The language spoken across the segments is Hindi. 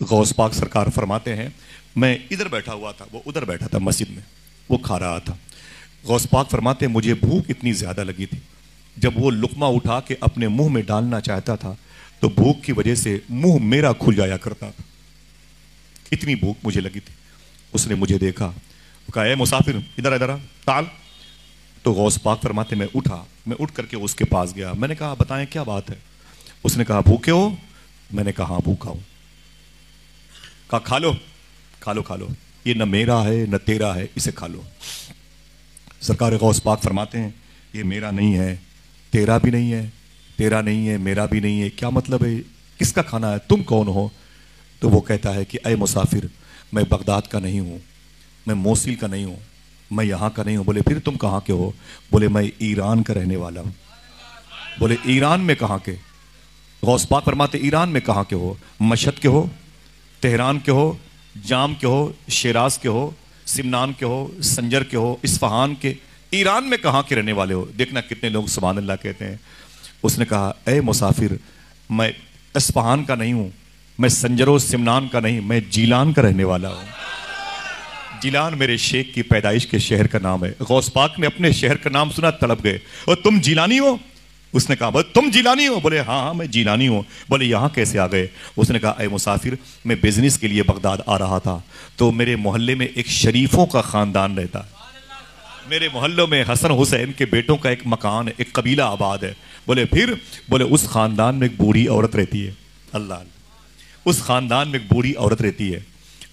गौस पाक सरकार फरमाते हैं, मैं इधर बैठा हुआ था, वो उधर बैठा था मस्जिद में, वो खा रहा था। गौस पाक फरमाते हैं, मुझे भूख इतनी ज़्यादा लगी थी, जब वो लुकमा उठा के अपने मुंह में डालना चाहता था तो भूख की वजह से मुंह मेरा खुल जाया करता था, इतनी भूख मुझे लगी थी। उसने मुझे देखा, कहा, ए मुसाफिर, इधर इधर आ, ताल। तो गौस पाक फरमाते, मैं उठा, मैं उठ करके उसके पास गया। मैंने कहा, बताएं क्या बात है? उसने कहा, भूखे हो? मैंने कहा, हाँ भूखा हूं। कहा, खा लो खा लो खा लो, ये न मेरा है न तेरा है, इसे खा लो। सरकार गौस पाक फरमाते हैं, ये मेरा नहीं है, तेरा भी नहीं है, तेरा नहीं है, मेरा भी नहीं है, क्या मतलब है, किसका खाना है, तुम कौन हो? तो वो कहता है कि अय मुसाफिर, मैं बगदाद का नहीं हूँ, मैं मोसिल का नहीं हूँ, मैं यहाँ का नहीं हूँ। बोले, फिर तुम कहाँ के हो? बोले, मैं ईरान का रहने वाला हूँ। बोले, ईरान में कहाँ के? गौस पाक फरमाते, ईरान में कहाँ के हो? मशहद के हो, तेहरान के हो, जाम के हो, शिराज के हो, सिमनान के हो, संजर के हो, इस्फहान के, ईरान में कहाँ के रहने वाले हो? देखना कितने लोग सुभान अल्लाह कहते हैं। उसने कहा, ए मुसाफिर, मैं इस्फहान का नहीं हूँ, मैं संजरो सिमनान का नहीं, मैं जीलान का रहने वाला हूँ। जिलान मेरे शेख की पैदाइश के शहर का नाम है। गौस पाक ने अपने शहर का नाम सुना, तड़प गए, और तुम जिलानी हो? उसने कहा, तुम जिलानी हो? बोले, हाँ हाँ मैं जिलानी हूँ। बोले, यहाँ कैसे आ गए? उसने कहा, अय मुसाफिर, मैं बिजनेस के लिए बगदाद आ रहा था, तो मेरे मोहल्ले में एक शरीफों का खानदान रहता है, मेरे मोहल्लों में हसन हुसैन के बेटों का एक मकान है, एक कबीला आबाद है। बोले, फिर? बोले, उस खानदान में एक बूढ़ी औरत रहती है। अल्लाह, उस खानदान में एक बूढ़ी औरत रहती है।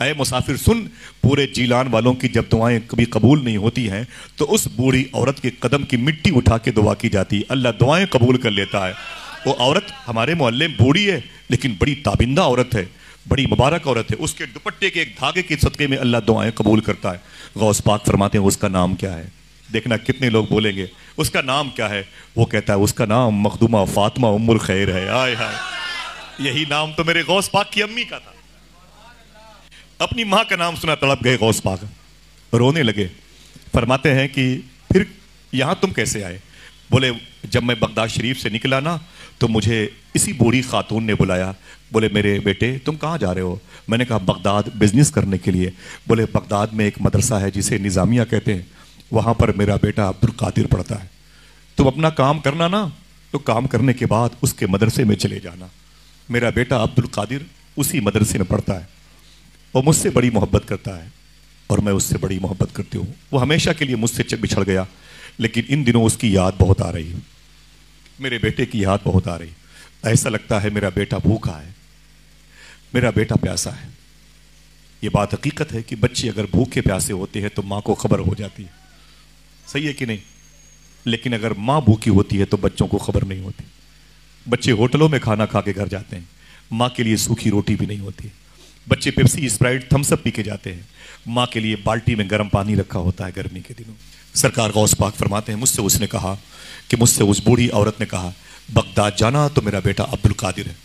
अय मुसाफिर सुन, पूरे जीलान वालों की जब दुआएं कभी कबूल नहीं होती हैं तो उस बूढ़ी औरत के कदम की मिट्टी उठा के दुआ की जाती है, अल्लाह दुआएं कबूल कर लेता है। वो औरत हमारे मोहल्ले में बूढ़ी है, लेकिन बड़ी ताबिंदा औरत है, बड़ी मुबारक औरत है, उसके दुपट्टे के एक धागे के सदके में अल्लाह दुआएं कबूल करता है। गौस पाक फरमाते हैं, उसका नाम क्या है? देखना कितने लोग बोलेंगे, उसका नाम क्या है? वो कहता है, उसका नाम मखदूमा फातिमा उम्मुल खैर है। आय हाय, यही नाम तो मेरे गौस पाक की अम्मी का था। अपनी माँ का नाम सुना, तड़प गए गौस पाक, रोने लगे। फरमाते हैं कि फिर यहाँ तुम कैसे आए? बोले, जब मैं बगदाद शरीफ से निकला ना, तो मुझे इसी बूढ़ी खातून ने बुलाया। बोले, मेरे बेटे तुम कहाँ जा रहे हो? मैंने कहा, बगदाद बिजनेस करने के लिए। बोले, बगदाद में एक मदरसा है जिसे निज़ामिया कहते हैं, वहाँ पर मेरा बेटा अब्दुल कादिर पढ़ता है, तुम अपना काम करना ना, तो काम करने के बाद उसके मदरसे में चले जाना। मेरा बेटा अब्दुल कादिर उसी मदरसे में पढ़ता है, वो मुझसे बड़ी मोहब्बत करता है और मैं उससे बड़ी मोहब्बत करती हूँ। वो हमेशा के लिए मुझसे बिछड़ गया, लेकिन इन दिनों उसकी याद बहुत आ रही है, मेरे बेटे की याद बहुत आ रही। ऐसा लगता है मेरा बेटा भूखा है, मेरा बेटा प्यासा है। ये बात हकीकत है कि बच्चे अगर भूखे प्यासे होते हैं तो माँ को खबर हो जाती है, सही है कि नहीं? लेकिन अगर माँ भूखी होती है तो बच्चों को खबर नहीं होती। बच्चे होटलों में खाना खा के घर जाते हैं, माँ के लिए सूखी रोटी भी नहीं होती। बच्चे पेप्सी, स्प्राइट, थम्स अप पी के जाते हैं, माँ के लिए बाल्टी में गर्म पानी रखा होता है गर्मी के दिनों। सरकार गौस पाक फरमाते हैं, मुझसे उसने कहा कि मुझसे उस बूढ़ी औरत ने कहा, बगदाद जाना तो मेरा बेटा अब्दुल कादिर है,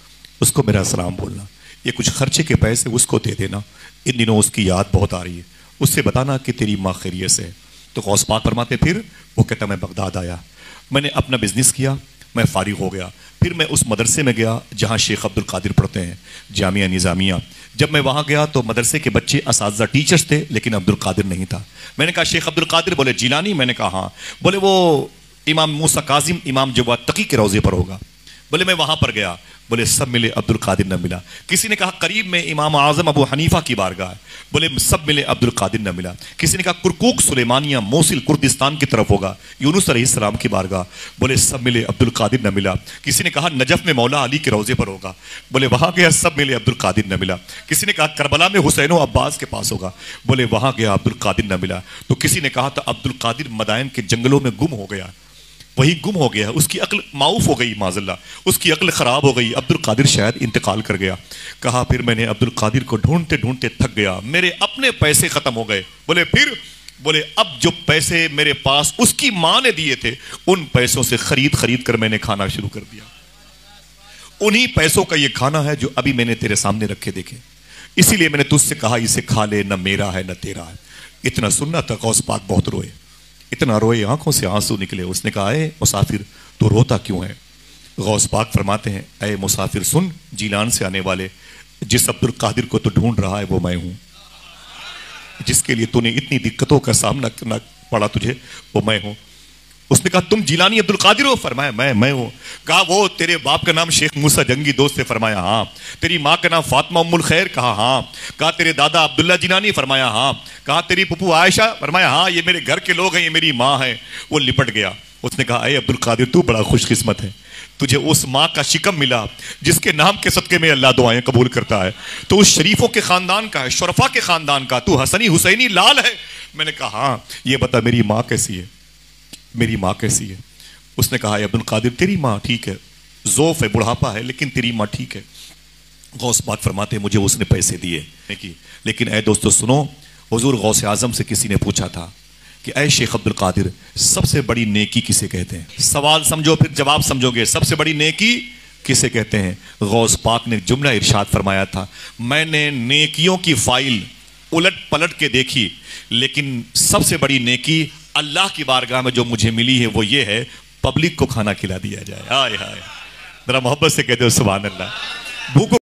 उसको मेरा सलाम बोलना, ये कुछ खर्चे के पैसे उसको दे देना, इन दिनों उसकी याद बहुत आ रही है, उससे बताना कि तेरी माँ खैरियत से है। तो गौस पाक फरमाते, फिर? वो कहता, मैं बगदाद आया, मैंने अपना बिजनेस किया, मैं फारिग हो गया, फिर मैं उस मदरसे में गया जहाँ शेख अब्दुल कादिर पढ़ते हैं, जामिया निज़ामिया। जब मैं वहाँ गया तो मदरसे के बच्चे असातिज़ा टीचर्स थे, लेकिन अब्दुल कादिर नहीं था। मैंने कहा, शेख अब्दुल कादिर? बोले, जिलानी? मैंने कहा, हाँ। बोले, वो इमाम मूसा काजिम, इमाम जवाद तकी के रोज़े पर होगा। बोले, मैं वहाँ पर गया। बोले, सब मिले, अब्दुल कादिर न मिला। किसी ने कहा, करीब में इमाम आज़म अबू हनीफा की बारगाह है। बोले, सब मिले, अब्दुल कादिर न मिला। किसी ने कहा, कुरकुक सुलेमानिया मोसिल कुर्दिस्तान की तरफ होगा, यूनुस अलैहिस्सलाम की बारगाह। बोले, सब मिले, अब्दुल कादिर न मिला। किसी ने कहा, नजफ में मौला अली के रोजे पर होगा। बोले, वहां गया, सब मिले, अब्दुल कादिर न मिला। किसी ने कहा, करबला में हुसैन अब्बास के पास होगा। बोले, वहां गया, अब्दुल कादिर न मिला। तो किसी ने कहा था, अब्दुल कादिर मदायन के जंगलों में गुम हो गया, वही गुम हो गया, उसकी अक्ल माऊफ हो गई, माज़ल्ला उसकी अक्ल खराब हो गई, अब्दुल कादिर शायद इंतकाल कर गया। कहा, फिर मैंने अब्दुल कादिर को ढूंढते ढूंढते थक गया, मेरे अपने पैसे खत्म हो गए। बोले, फिर? बोले, अब जो पैसे मेरे पास उसकी माँ ने दिए थे, उन पैसों से खरीद खरीद कर मैंने खाना शुरू कर दिया। उन्हीं पैसों का ये खाना है जो अभी मैंने तेरे सामने रखे देखे, इसीलिए मैंने तुझसे कहा, इसे खा ले, न मेरा है न तेरा है। इतना सुनना था, गौस पाक बहुत रोए, इतना रोए, आंखों से आंसू निकले। उसने कहा, ए मुसाफिर, तू रोता क्यों है? गौस पाक फरमाते हैं, ए मुसाफिर सुन, जीलान से आने वाले, जिस अब्दुल कादिर को तू ढूंढ रहा है वो मैं हूं, जिसके लिए तूने इतनी दिक्कतों का सामना करना पड़ा तुझे, वो मैं हूं। उसने कहा तुम जिलानी अब्दुल कादिर हो? फरमाया मैं हूं। कहा वो तेरे बाप का नाम शेख मूसा जंगी दोस्त है? फरमाया हाँ। तेरी माँ का नाम फातिमा उम्मुल खैर? कहा हाँ। कहा तेरे दादा अब्दुल्ला जिलानी? फरमाया हाँ। कहा तेरी पुप्पू आयशा? फरमाया हाँ। ये मेरे घर के लोग हैं, ये मेरी माँ है। वो लिपट गया। उसने कहा अरे अब्दुल कादिर तू बड़ा खुशकिस्मत है, तुझे उस माँ का शिकम मिला जिसके नाम के सदके में अल्लाह दुआएं कबूल करता है। तो उस शरीफों के खानदान का है, शुरफा के खानदान का, तू हसनी हुसैनी लाल है। मैंने कहा हाँ। ये बता मेरी माँ कैसी है? मेरी माँ कैसी है? उसने कहा अब्दुल कादिर तेरी माँ ठीक है, ज़ौफ़ है, बुढ़ापा है, लेकिन तेरी माँ ठीक है। गौस पाक फरमाते हैं मुझे उसने पैसे दिए की, लेकिन ऐ दोस्तों सुनो, हुजूर गौस आज़म से किसी ने पूछा था कि ऐ शेख अब्दुल कादिर सबसे बड़ी नेकी किसे कहते हैं? सवाल समझो फिर जवाब समझोगे। सबसे बड़ी नेकी किसे कहते हैं? गौस पाक ने जुमला इरशाद फरमाया था, मैंने नेकियों की फाइल उलट पलट के देखी, लेकिन सबसे बड़ी नेकी अल्लाह की बारगाह में जो मुझे मिली है वो ये है, पब्लिक को खाना खिला दिया जाए। हाय हाय, जरा मोहब्बत से कह दो सुभान अल्लाह। भूखों